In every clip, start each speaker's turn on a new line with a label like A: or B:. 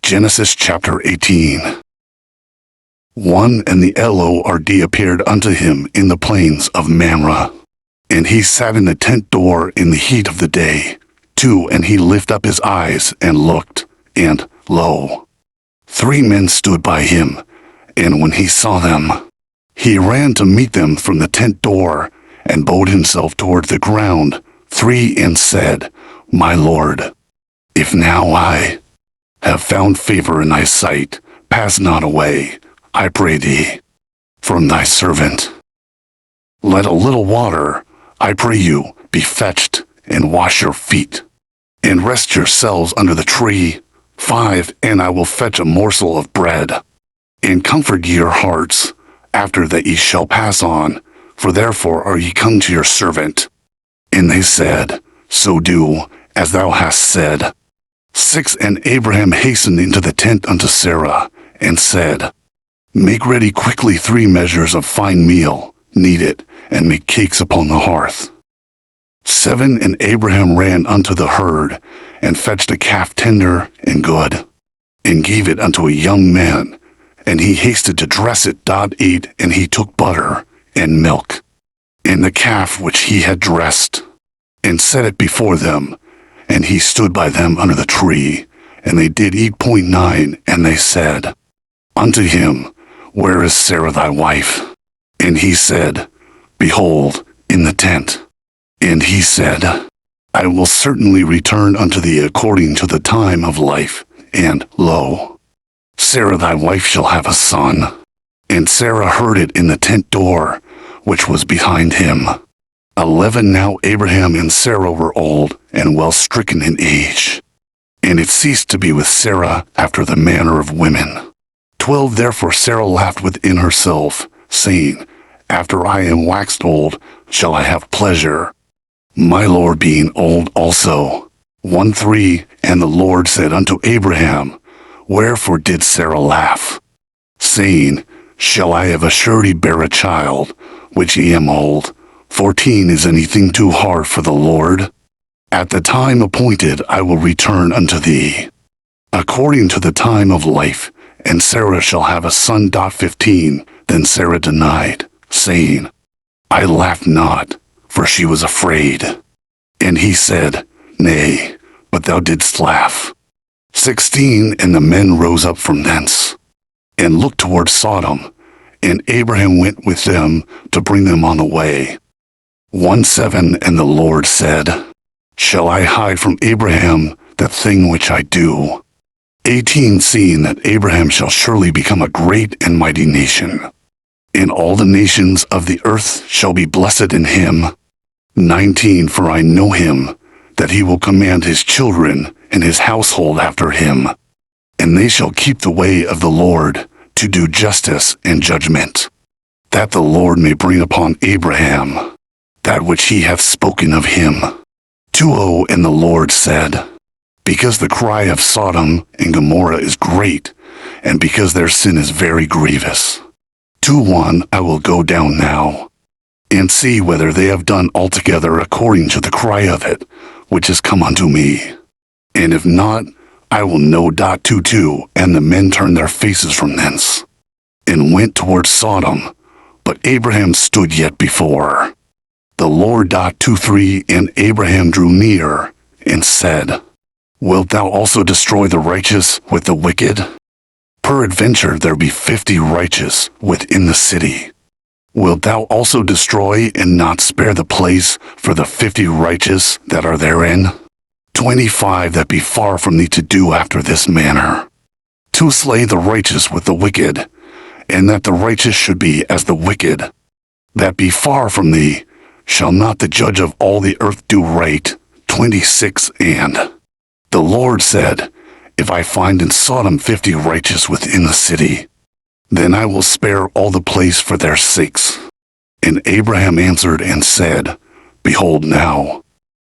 A: Genesis chapter 18. 1. And the Lord appeared unto him in the plains of Mamre. And he sat in the tent door in the heat of the day. 2. And he lifted up his eyes and looked, and, lo, 3 men stood by him. And when he saw them, he ran to meet them from the tent door, and bowed himself toward the ground. 3. And said, My Lord, if now I have found favor in thy sight, pass not away, I pray thee, from thy servant. Let a little water, I pray you, be fetched, and wash your feet, and rest yourselves under the tree. 5. And I will fetch a morsel of bread, and comfort ye your hearts, after that ye shall pass on, for therefore are ye come to your servant. And they said, So do, as thou hast said. 6. And Abraham hastened into the tent unto Sarah, and said, Make ready quickly 3 measures of fine meal, knead it, and make cakes upon the hearth. 7. And Abraham ran unto the herd, and fetched a calf tender and good, and gave it unto a young man, and he hasted to dress it. 8. And he took butter and milk, and the calf which he had dressed, and set it before them, and he stood by them under the tree, and they did eat. 9. And they said unto him, Where is Sarah thy wife? And he said, Behold, in the tent. And he said, I will certainly return unto thee according to the time of life, and, lo, Sarah thy wife shall have a son. And Sarah heard it in the tent door, which was behind him. 11. Now Abraham and Sarah were old, and well stricken in age, and it ceased to be with Sarah after the manner of women. 12. Therefore Sarah laughed within herself, saying, After I am waxed old, shall I have pleasure, my Lord being old also. 3. And the Lord said unto Abraham, Wherefore did Sarah laugh, saying, Shall I of a surety bear a child, which I am old? 14. Is anything too hard for the Lord? At the time appointed I will return unto thee, according to the time of life, and Sarah shall have a son. 15. Then Sarah denied, saying, I laughed not, for she was afraid. And he said, Nay, but thou didst laugh. 16. And the men rose up from thence, and looked toward Sodom, and Abraham went with them to bring them on the way. 7. And the Lord said, Shall I hide from Abraham the thing which I do? 18. Seeing that Abraham shall surely become a great and mighty nation, and all the nations of the earth shall be blessed in him. 19. For I know him, that he will command his children and his household after him, and they shall keep the way of the Lord, to do justice and judgment, that the Lord may bring upon Abraham that which he hath spoken of him. 20. And the Lord said, Because the cry of Sodom and Gomorrah is great, and because their sin is very grievous. 21. I will go down now, and see whether they have done altogether according to the cry of it, which is come unto me. And if not, I will know. 22. And the men turned their faces from thence, and went toward Sodom, but Abraham stood yet before the Lord. 23. And Abraham drew near, and said, Wilt thou also destroy the righteous with the wicked? Peradventure there be 50 righteous within the city. Wilt thou also destroy and not spare the place for the 50 righteous that are therein? 25. That be far from thee to do after this manner, to slay the righteous with the wicked, and that the righteous should be as the wicked. That be far from thee. Shall not the judge of all the earth do right? 26. And the Lord said, If I find in Sodom 50 righteous within the city, then I will spare all the place for their sakes. And Abraham answered and said, Behold now,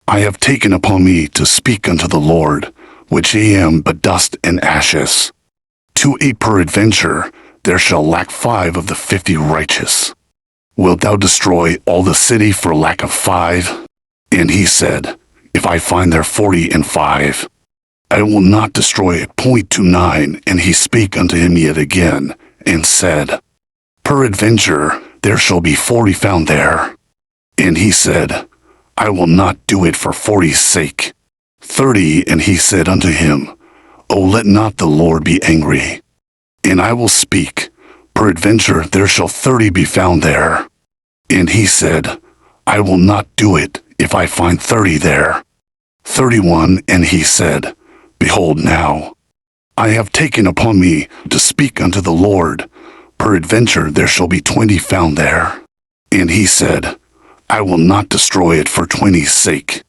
A: I have taken upon me to speak unto the Lord, which I am but dust and ashes. 28. Peradventure there shall lack 5 of the 50 righteous. Wilt thou destroy all the city for lack of 5? And he said, If I find there 40 and 5, I will not destroy it. 29. And he spake unto him yet again, and said, Peradventure there shall be 40 found there. And he said, I will not do it for 40's sake. 30. And he said unto him, O let not the Lord be angry, and I will speak. Peradventure there shall 30 be found there. And he said, I will not do it if I find 30 there. 31. And he said, Behold now, I have taken upon me to speak unto the Lord. Peradventure there shall be 20 found there. And he said, I will not destroy it for 20's sake.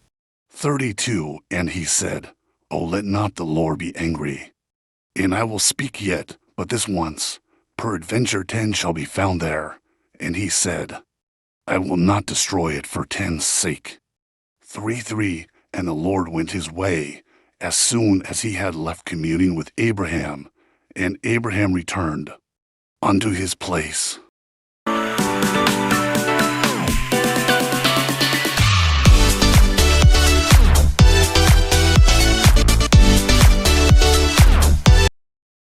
A: 32. And he said, O let not the Lord be angry, and I will speak yet but this once. Peradventure 10 shall be found there. And he said, I will not destroy it for 10's sake. 3. And the Lord went his way, as soon as he had left communing with Abraham, and Abraham returned unto his place.